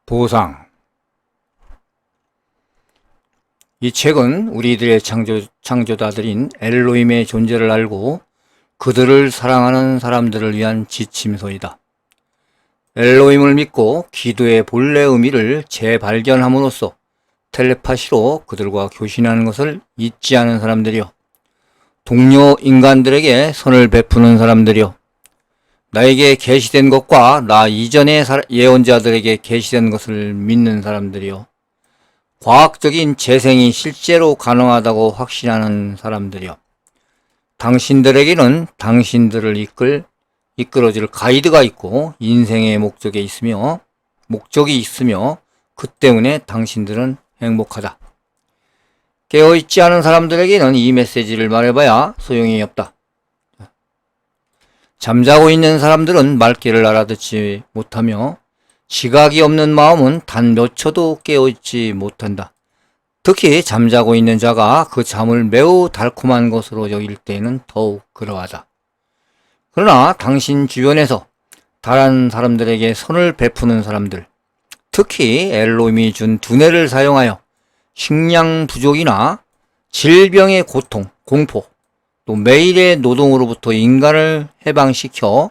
보상. 이 책은 우리들의 창조자들인 엘로힘의 존재를 알고 그들을 사랑하는 사람들을 위한 지침서이다. 엘로힘을 믿고 기도의 본래 의미를 재발견함으로써 텔레파시로 그들과 교신하는 것을 잊지 않은 사람들이요, 동료 인간들에게 선을 베푸는 사람들이요, 나에게 계시된 것과 나 이전의 예언자들에게 계시된 것을 믿는 사람들이요, 과학적인 재생이 실제로 가능하다고 확신하는 사람들이요, 당신들에게는 당신들을 이끌어줄 가이드가 있고 인생의 목적이 있으며 그 때문에 당신들은 행복하다. 깨어있지 않은 사람들에게는 이 메시지를 말해봐야 소용이 없다. 잠자고 있는 사람들은 말귀를 알아듣지 못하며 지각이 없는 마음은 단 몇 초도 깨어있지 못한다. 특히 잠자고 있는 자가 그 잠을 매우 달콤한 것으로 여길 때에는 더욱 그러하다. 그러나 당신 주변에서 다른 사람들에게 선을 베푸는 사람들, 특히 엘로힘이 준 두뇌를 사용하여 식량 부족이나 질병의 고통, 공포, 또 매일의 노동으로부터 인간을 해방시켜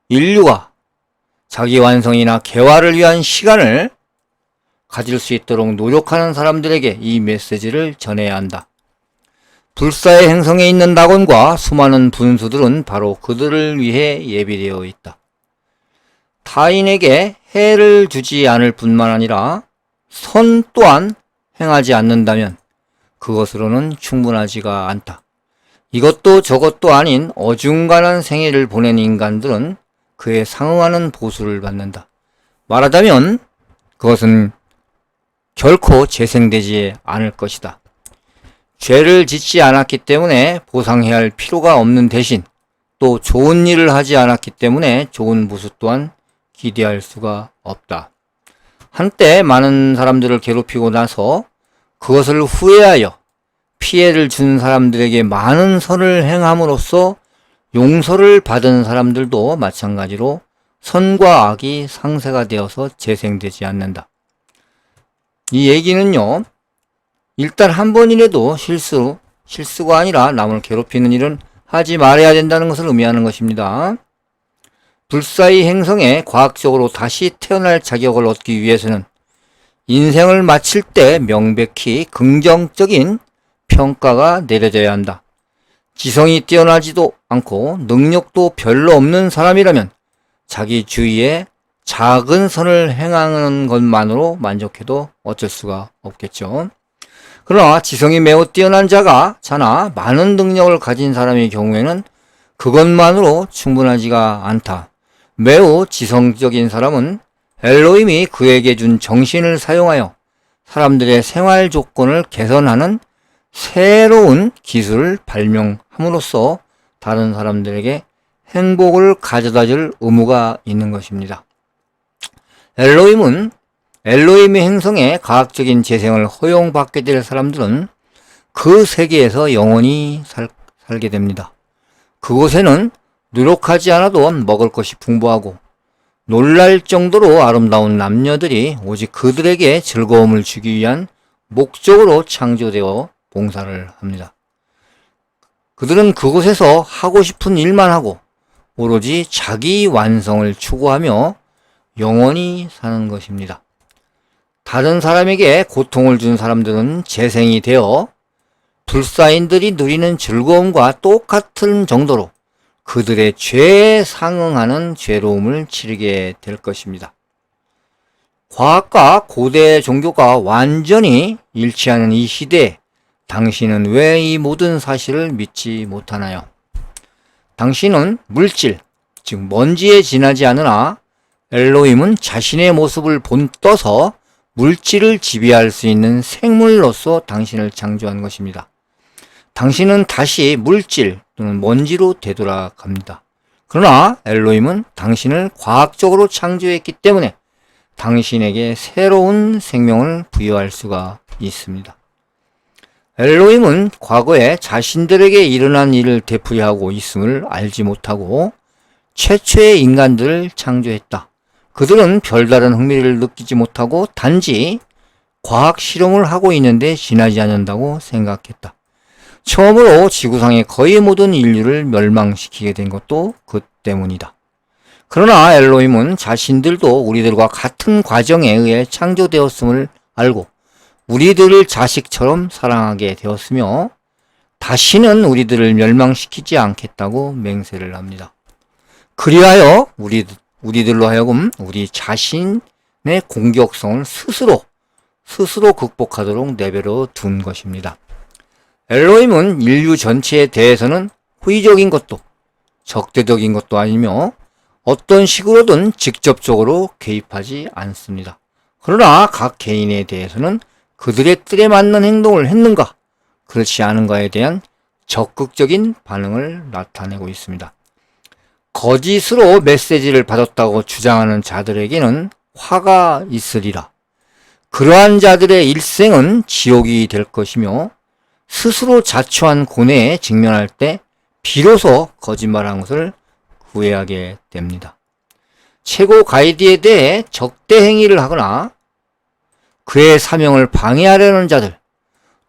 인류가 자기 완성이나 개화를 위한 시간을 가질 수 있도록 노력하는 사람들에게 이 메시지를 전해야 한다. 불사의 행성에 있는 낙원과 수많은 분수들은 바로 그들을 위해 예비되어 있다. 타인에게 해를 주지 않을 뿐만 아니라 선 또한 행하지 않는다면 그것으로는 충분하지가 않다. 이것도 저것도 아닌 어중간한 생애를 보낸 인간들은 그에 상응하는 보수를 받는다. 말하자면 그것은 결코 재생되지 않을 것이다. 죄를 짓지 않았기 때문에 보상해야 할 필요가 없는 대신 또 좋은 일을 하지 않았기 때문에 좋은 보수 또한 기대할 수가 없다. 한때 많은 사람들을 괴롭히고 나서 그것을 후회하여 피해를 준 사람들에게 많은 선을 행함으로써 용서를 받은 사람들도 마찬가지로 선과 악이 상쇄가 되어서 재생되지 않는다. 이 얘기는요, 일단 한 번이라도 실수가 아니라 남을 괴롭히는 일은 하지 말아야 된다는 것을 의미하는 것입니다. 불사의 행성에 과학적으로 다시 태어날 자격을 얻기 위해서는 인생을 마칠 때 명백히 긍정적인 평가가 내려져야 한다. 지성이 뛰어나지도 않고 능력도 별로 없는 사람이라면 자기 주위에 작은 선을 행하는 것만으로 만족해도 어쩔 수가 없겠죠. 그러나 지성이 매우 뛰어난 자나 많은 능력을 가진 사람의 경우에는 그것만으로 충분하지가 않다. 매우 지성적인 사람은 엘로힘이 그에게 준 정신을 사용하여 사람들의 생활 조건을 개선하는 새로운 기술을 발명함으로써 다른 사람들에게 행복을 가져다 줄 의무가 있는 것입니다. 엘로힘의 행성에 과학적인 재생을 허용받게 될 사람들은 그 세계에서 영원히 살게 됩니다. 그곳에는 노력하지 않아도 먹을 것이 풍부하고 놀랄 정도로 아름다운 남녀들이 오직 그들에게 즐거움을 주기 위한 목적으로 창조되어 봉사를 합니다. 그들은 그곳에서 하고 싶은 일만 하고 오로지 자기 완성을 추구하며 영원히 사는 것입니다. 다른 사람에게 고통을 준 사람들은 재생이 되어 불사인들이 누리는 즐거움과 똑같은 정도로 그들의 죄에 상응하는 괴로움을 치르게 될 것입니다. 과학과 고대 종교가 완전히 일치하는 이 시대에 당신은 왜 이 모든 사실을 믿지 못하나요? 당신은 물질, 즉 먼지에 지나지 않으나 엘로힘은 자신의 모습을 본떠서 물질을 지배할 수 있는 생물로서 당신을 창조한 것입니다. 당신은 다시 물질 또는 먼지로 되돌아갑니다. 그러나 엘로힘은 당신을 과학적으로 창조했기 때문에 당신에게 새로운 생명을 부여할 수가 있습니다. 엘로힘은 과거에 자신들에게 일어난 일을 되풀이하고 있음을 알지 못하고 최초의 인간들을 창조했다. 그들은 별다른 흥미를 느끼지 못하고 단지 과학 실험을 하고 있는데 지나지 않는다고 생각했다. 처음으로 지구상의 거의 모든 인류를 멸망시키게 된 것도 그 때문이다. 그러나 엘로힘은 자신들도 우리들과 같은 과정에 의해 창조되었음을 알고 우리들을 자식처럼 사랑하게 되었으며 다시는 우리들을 멸망시키지 않겠다고 맹세를 합니다. 그리하여 우리들로 하여금 우리 자신의 공격성을 스스로 극복하도록 내버려 둔 것입니다. 엘로힘은 인류 전체에 대해서는 호의적인 것도 적대적인 것도 아니며 어떤 식으로든 직접적으로 개입하지 않습니다. 그러나 각 개인에 대해서는 그들의 뜻에 맞는 행동을 했는가, 그렇지 않은가에 대한 적극적인 반응을 나타내고 있습니다. 거짓으로 메시지를 받았다고 주장하는 자들에게는 화가 있으리라. 그러한 자들의 일생은 지옥이 될 것이며 스스로 자초한 고뇌에 직면할 때 비로소 거짓말한 것을 후회하게 됩니다. 최고 가이드에 대해 적대 행위를 하거나 그의 사명을 방해하려는 자들,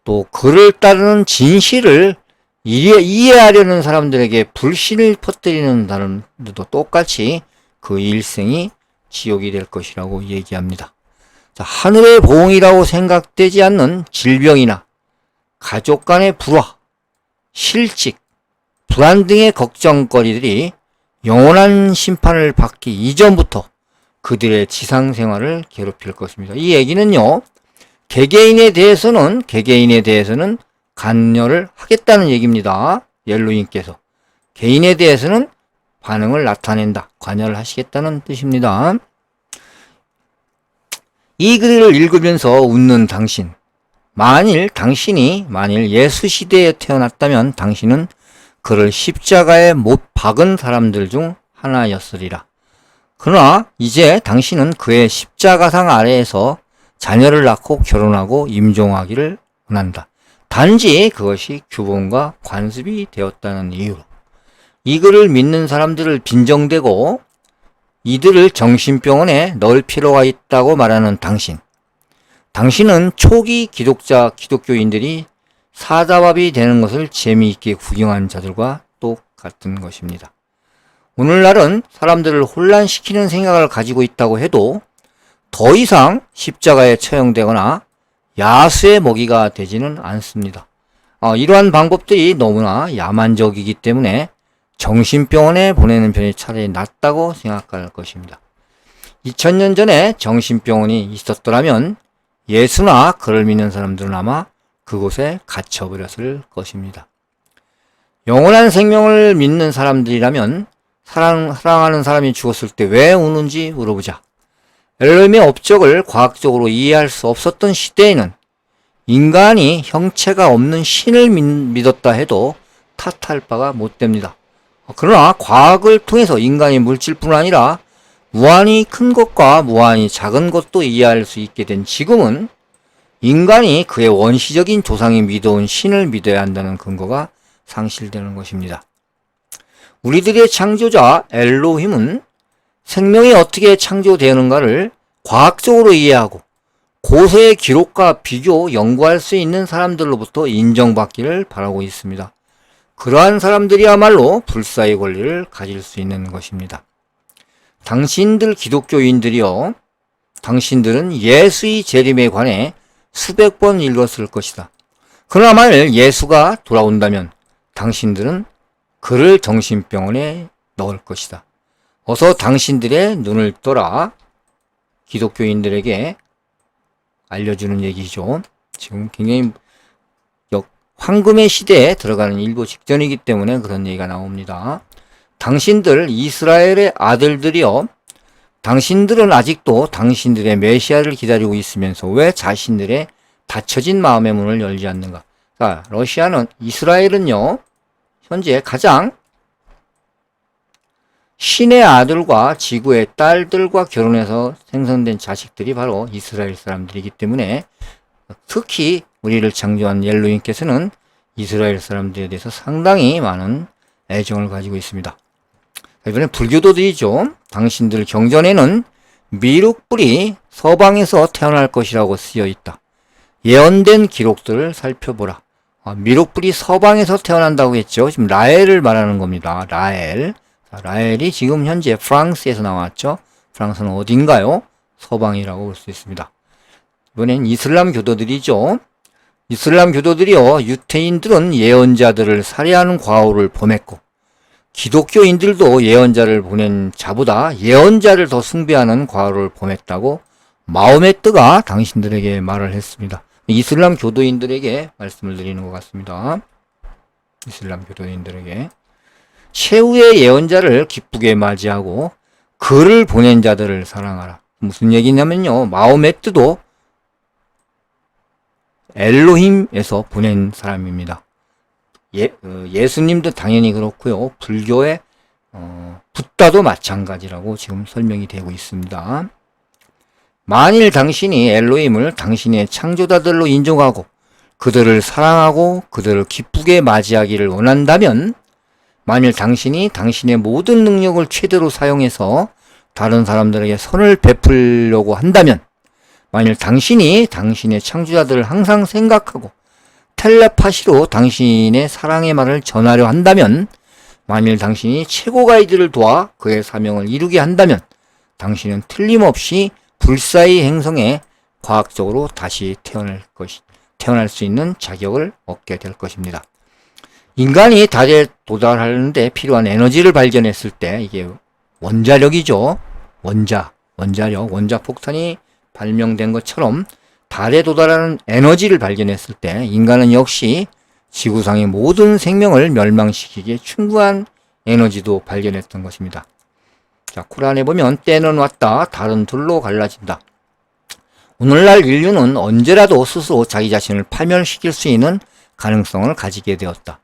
또 그를 따르는 진실을 이해하려는 사람들에게 불신을 퍼뜨리는 사람들도 똑같이 그 일생이 지옥이 될 것이라고 얘기합니다. 자, 하늘의 보응이라고 생각되지 않는 질병이나 가족 간의 불화, 실직, 불안 등의 걱정거리들이 영원한 심판을 받기 이전부터 그들의 지상생활을 괴롭힐 것입니다. 이 얘기는요, 개개인에 대해서는 관여를 하겠다는 얘기입니다. 엘로힘께서 개인에 대해서는 반응을 나타낸다, 관여를 하시겠다는 뜻입니다. 이 글을 읽으면서 웃는 당신, 당신이 예수 시대에 태어났다면 당신은 그를 십자가에 못 박은 사람들 중 하나였으리라. 그러나 이제 당신은 그의 십자가상 아래에서 자녀를 낳고 결혼하고 임종하기를 원한다. 단지 그것이 규범과 관습이 되었다는 이유로 이 글을 믿는 사람들을 빈정대고 이들을 정신병원에 넣을 필요가 있다고 말하는 당신은 초기 기독교인들이 사자밥이 되는 것을 재미있게 구경한 자들과 똑같은 것입니다. 오늘날은 사람들을 혼란시키는 생각을 가지고 있다고 해도 더 이상 십자가에 처형되거나 야수의 먹이가 되지는 않습니다. 이러한 방법들이 너무나 야만적이기 때문에 정신병원에 보내는 편이 차라리 낫다고 생각할 것입니다. 2000년 전에 정신병원이 있었더라면 예수나 그를 믿는 사람들은 아마 그곳에 갇혀버렸을 것입니다. 영원한 생명을 믿는 사람들이라면 사랑하는 사람이 죽었을 때 왜 우는지 물어보자. 엘로힘의 업적을 과학적으로 이해할 수 없었던 시대에는 인간이 형체가 없는 신을 믿었다 해도 탓할 바가 못 됩니다. 그러나 과학을 통해서 인간이 물질뿐 아니라 무한히 큰 것과 무한히 작은 것도 이해할 수 있게 된 지금은 인간이 그의 원시적인 조상이 믿어온 신을 믿어야 한다는 근거가 상실되는 것입니다. 우리들의 창조자 엘로힘은 생명이 어떻게 창조되는가를 과학적으로 이해하고 고서의 기록과 비교, 연구할 수 있는 사람들로부터 인정받기를 바라고 있습니다. 그러한 사람들이야말로 불사의 권리를 가질 수 있는 것입니다. 당신들 기독교인들이요, 당신들은 예수의 재림에 관해 수백 번 읽었을 것이다. 그러나 만일 예수가 돌아온다면 당신들은 그를 정신병원에 넣을 것이다. 어서 당신들의 눈을 떠라. 기독교인들에게 알려주는 얘기죠. 지금 굉장히 황금의 시대에 들어가는 일부 직전이기 때문에 그런 얘기가 나옵니다. 당신들 이스라엘의 아들들이여, 당신들은 아직도 당신들의 메시아를 기다리고 있으면서 왜 자신들의 닫혀진 마음의 문을 열지 않는가? 자, 이스라엘은요, 현재 가장 신의 아들과 지구의 딸들과 결혼해서 생성된 자식들이 바로 이스라엘 사람들이기 때문에 특히 우리를 창조한 엘로힘께서는 이스라엘 사람들에 대해서 상당히 많은 애정을 가지고 있습니다. 이번에 불교도들이죠. 당신들 경전에는 미륵불이 서방에서 태어날 것이라고 쓰여 있다. 예언된 기록들을 살펴보라. 미륵불이 서방에서 태어난다고 했죠. 지금 라헬을 말하는 겁니다. 라헬. 라헬이 지금 현재 프랑스에서 나왔죠. 프랑스는 어딘가요? 서방이라고 볼 수 있습니다. 이번엔 이슬람 교도들이죠. 이슬람 교도들이요, 유태인들은 예언자들을 살해하는 과오를 범했고, 기독교인들도 예언자를 보낸 자보다 예언자를 더 숭배하는 과오를 범했다고 마호메트가 당신들에게 말을 했습니다. 이슬람 교도인들에게 말씀을 드리는 것 같습니다. 이슬람 교도인들에게. 최후의 예언자를 기쁘게 맞이하고 그를 보낸 자들을 사랑하라. 무슨 얘기냐면요, 마호메트도 엘로힘에서 보낸 사람입니다. 예수님도 당연히 그렇고요. 불교의 붓다도 마찬가지라고 지금 설명이 되고 있습니다. 만일 당신이 엘로힘을 당신의 창조자들로 인정하고 그들을 사랑하고 그들을 기쁘게 맞이하기를 원한다면, 만일 당신이 당신의 모든 능력을 최대로 사용해서 다른 사람들에게 선을 베풀려고 한다면, 만일 당신이 당신의 창조자들을 항상 생각하고 텔레파시로 당신의 사랑의 말을 전하려 한다면, 만일 당신이 최고 가이드를 도와 그의 사명을 이루게 한다면, 당신은 틀림없이 불사의 행성에 과학적으로 다시 태어날 수 있는 자격을 얻게 될 것입니다. 인간이 달에 도달하는데 필요한 에너지를 발견했을 때, 이게 원자력이죠. 원자력, 원자폭탄이 발명된 것처럼 달에 도달하는 에너지를 발견했을 때 인간은 역시 지구상의 모든 생명을 멸망시키기에 충분한 에너지도 발견했던 것입니다. 자, 코란에 보면 때는 왔다, 달은 둘로 갈라진다. 오늘날 인류는 언제라도 스스로 자기 자신을 파멸시킬 수 있는 가능성을 가지게 되었다.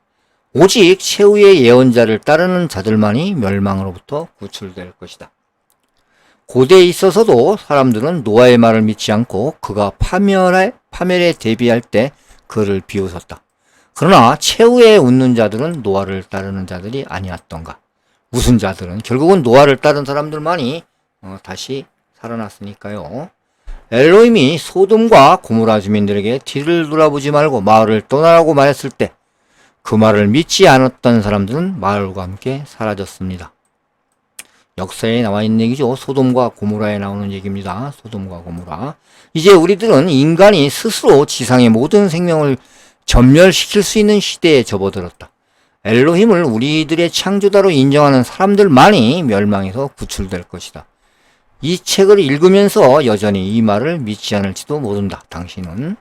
오직 최후의 예언자를 따르는 자들만이 멸망으로부터 구출될 것이다. 고대에 있어서도 사람들은 노아의 말을 믿지 않고 그가 파멸에 대비할 때 그를 비웃었다. 그러나 최후에 웃는 자들은 노아를 따르는 자들이 아니었던가. 무슨 자들은 결국은 노아를 따른 사람들만이 다시 살아났으니까요. 엘로힘이 소돔과 고모라 주민들에게 뒤를 돌아보지 말고 마을을 떠나라고 말했을 때 그 말을 믿지 않았던 사람들은 마을과 함께 사라졌습니다. 역사에 나와 있는 얘기죠. 소돔과 고모라에 나오는 얘기입니다. 소돔과 고모라. 이제 우리들은 인간이 스스로 지상의 모든 생명을 전멸시킬 수 있는 시대에 접어들었다. 엘로힘을 우리들의 창조자로 인정하는 사람들만이 멸망에서 구출될 것이다. 이 책을 읽으면서 여전히 이 말을 믿지 않을지도 모른다. 당신은.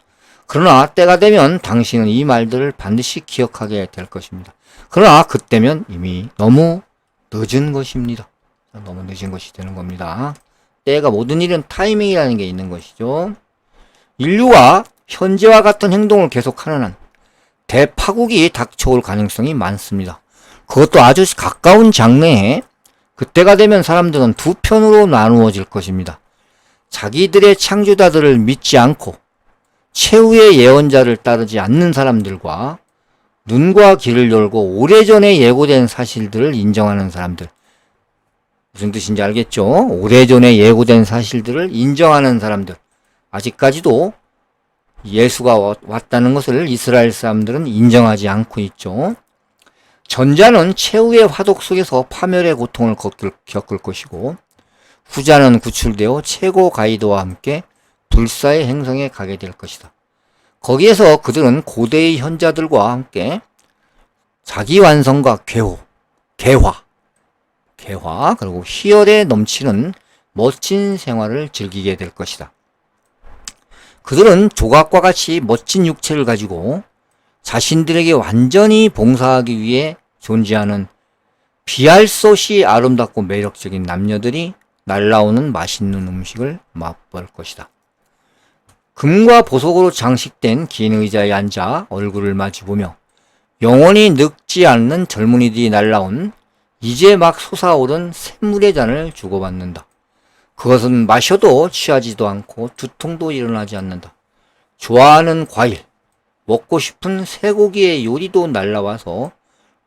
그러나 때가 되면 당신은 이 말들을 반드시 기억하게 될 것입니다. 그러나 그때면 이미 너무 늦은 것입니다. 너무 늦은 것이 되는 겁니다. 때가, 모든 일은 타이밍이라는 게 있는 것이죠. 인류가 현재와 같은 행동을 계속하는 한 대파국이 닥쳐올 가능성이 많습니다. 그것도 아주 가까운 장래에, 그때가 되면 사람들은 두 편으로 나누어질 것입니다. 자기들의 창조자들을 믿지 않고 최후의 예언자를 따르지 않는 사람들과 눈과 귀를 열고 오래전에 예고된 사실들을 인정하는 사람들. 무슨 뜻인지 알겠죠? 오래전에 예고된 사실들을 인정하는 사람들. 아직까지도 예수가 왔다는 것을 이스라엘 사람들은 인정하지 않고 있죠. 전자는 최후의 화독 속에서 파멸의 고통을 겪을 것이고, 후자는 구출되어 최고 가이드와 함께 불사의 행성에 가게 될 것이다. 거기에서 그들은 고대의 현자들과 함께 자기 완성과 개화, 그리고 희열에 넘치는 멋진 생활을 즐기게 될 것이다. 그들은 조각과 같이 멋진 육체를 가지고 자신들에게 완전히 봉사하기 위해 존재하는 비할 수 없이 아름답고 매력적인 남녀들이 날라오는 맛있는 음식을 맛볼 것이다. 금과 보석으로 장식된 긴 의자에 앉아 얼굴을 마주보며 영원히 늙지 않는 젊은이들이 날라온 이제 막 솟아오른 샘물의 잔을 주고받는다. 그것은 마셔도 취하지도 않고 두통도 일어나지 않는다. 좋아하는 과일, 먹고 싶은 쇠고기의 요리도 날라와서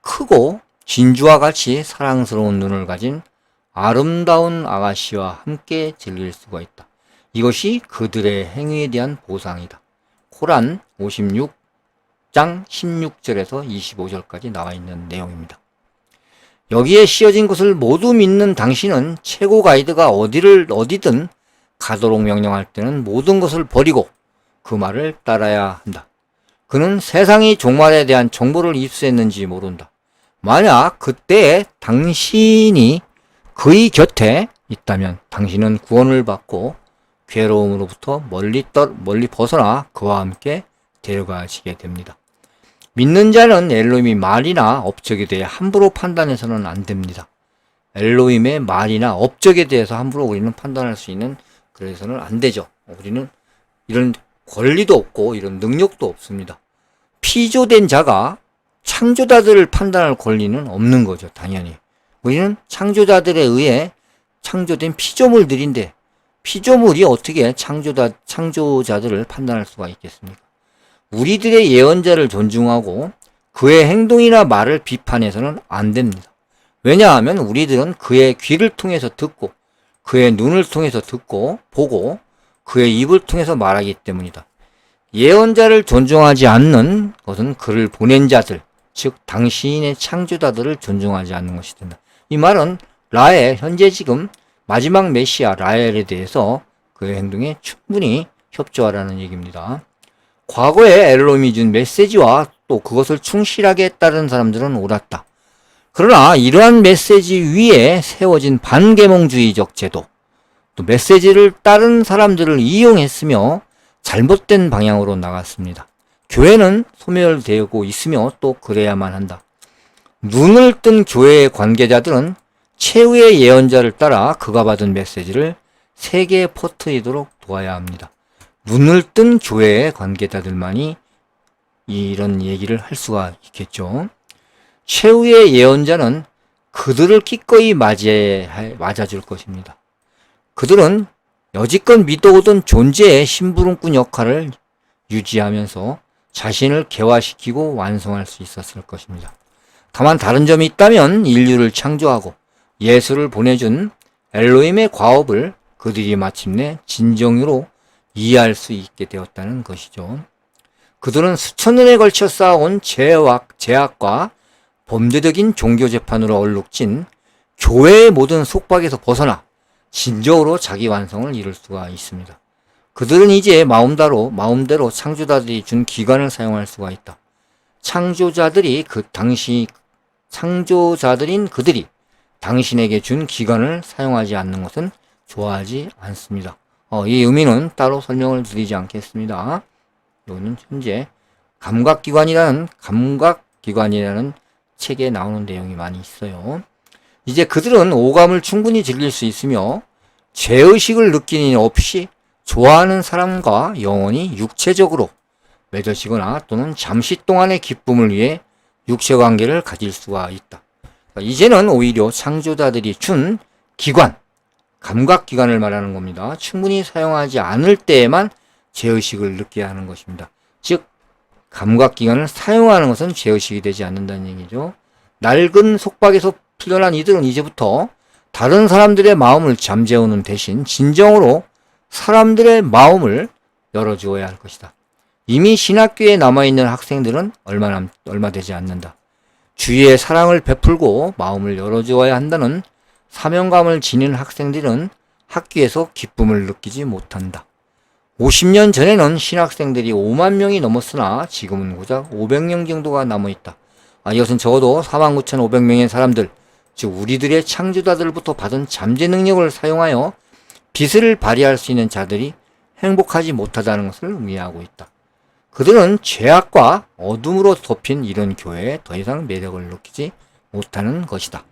크고 진주와 같이 사랑스러운 눈을 가진 아름다운 아가씨와 함께 즐길 수가 있다. 이것이 그들의 행위에 대한 보상이다. 코란 56장 16절에서 25절까지 나와 있는 내용입니다. 여기에 씌어진 것을 모두 믿는 당신은 최고 가이드가 어디든 가도록 명령할 때는 모든 것을 버리고 그 말을 따라야 한다. 그는 세상이 종말에 대한 정보를 입수했는지 모른다. 만약 그때에 당신이 그의 곁에 있다면 당신은 구원을 받고 괴로움으로부터 멀리 벗어나 그와 함께 데려가시게 됩니다. 믿는 자는 엘로힘이 말이나 업적에 대해 함부로 판단해서는 안 됩니다. 엘로힘의 말이나 업적에 대해서 함부로 우리는 판단할 수 있는 그래서는 안 되죠. 우리는 이런 권리도 없고 이런 능력도 없습니다. 피조된 자가 창조자들을 판단할 권리는 없는 거죠. 당연히. 우리는 창조자들에 의해 창조된 피조물들인데 피조물이 어떻게 창조자들을 판단할 수가 있겠습니까? 우리들의 예언자를 존중하고 그의 행동이나 말을 비판해서는 안 됩니다. 왜냐하면 우리들은 그의 귀를 통해서 듣고 그의 눈을 통해서 듣고 보고 그의 입을 통해서 말하기 때문이다. 예언자를 존중하지 않는 것은 그를 보낸 자들, 즉 당신의 창조자들을 존중하지 않는 것이 된다. 이 말은 라엘, 현재 지금 마지막 메시아 라엘에 대해서 그의 행동에 충분히 협조하라는 얘기입니다. 과거에 엘로힘이 준 메시지와 또 그것을 충실하게 따른 사람들은 옳았다. 그러나 이러한 메시지 위에 세워진 반계몽주의적 제도, 또 메시지를 따른 사람들을 이용했으며 잘못된 방향으로 나갔습니다. 교회는 소멸되고 있으며 또 그래야만 한다. 눈을 뜬 교회의 관계자들은 최후의 예언자를 따라 그가 받은 메시지를 세계에 퍼뜨리도록 도와야 합니다. 눈을 뜬 교회의 관계자들만이 이런 얘기를 할 수가 있겠죠. 최후의 예언자는 그들을 기꺼이 맞아줄 것입니다. 그들은 여지껏 믿어오던 존재의 심부름꾼 역할을 유지하면서 자신을 개화시키고 완성할 수 있었을 것입니다. 다만 다른 점이 있다면 인류를 창조하고 예수를 보내준 엘로힘의 과업을 그들이 마침내 진정으로 이해할 수 있게 되었다는 것이죠. 그들은 수천 년에 걸쳐 쌓아온 죄악과 범죄적인 종교재판으로 얼룩진 교회의 모든 속박에서 벗어나 진정으로 자기 완성을 이룰 수가 있습니다. 그들은 이제 마음대로 창조자들이 준 기관을 사용할 수가 있다. 창조자들인 그들이 당신에게 준 기관을 사용하지 않는 것은 좋아하지 않습니다. 이 의미는 따로 설명을 드리지 않겠습니다. 여기는 현재 감각기관이라는 책에 나오는 내용이 많이 있어요. 이제 그들은 오감을 충분히 즐길 수 있으며 죄의식을 느끼는 일 없이 좋아하는 사람과 영원히 육체적으로 맺어지거나 또는 잠시 동안의 기쁨을 위해 육체관계를 가질 수가 있다. 이제는 오히려 창조자들이 준 기관, 감각기관을 말하는 겁니다. 충분히 사용하지 않을 때에만 죄의식을 느껴야 하는 것입니다. 즉 감각기관을 사용하는 것은 죄의식이 되지 않는다는 얘기죠. 낡은 속박에서 풀려난 이들은 이제부터 다른 사람들의 마음을 잠재우는 대신 진정으로 사람들의 마음을 열어주어야 할 것이다. 이미 신학교에 남아있는 학생들은 얼마 되지 않는다. 주위에 사랑을 베풀고 마음을 열어주어야 한다는 사명감을 지닌 학생들은 학교에서 기쁨을 느끼지 못한다. 50년 전에는 신학생들이 5만 명이 넘었으나 지금은 고작 500명 정도가 남아있다. 이것은 적어도 49,500명의 사람들, 즉 우리들의 창조자들부터 받은 잠재 능력을 사용하여 빛을 발휘할 수 있는 자들이 행복하지 못하다는 것을 의미하고 있다. 그들은 죄악과 어둠으로 덮인 이런 교회에 더 이상 매력을 느끼지 못하는 것이다.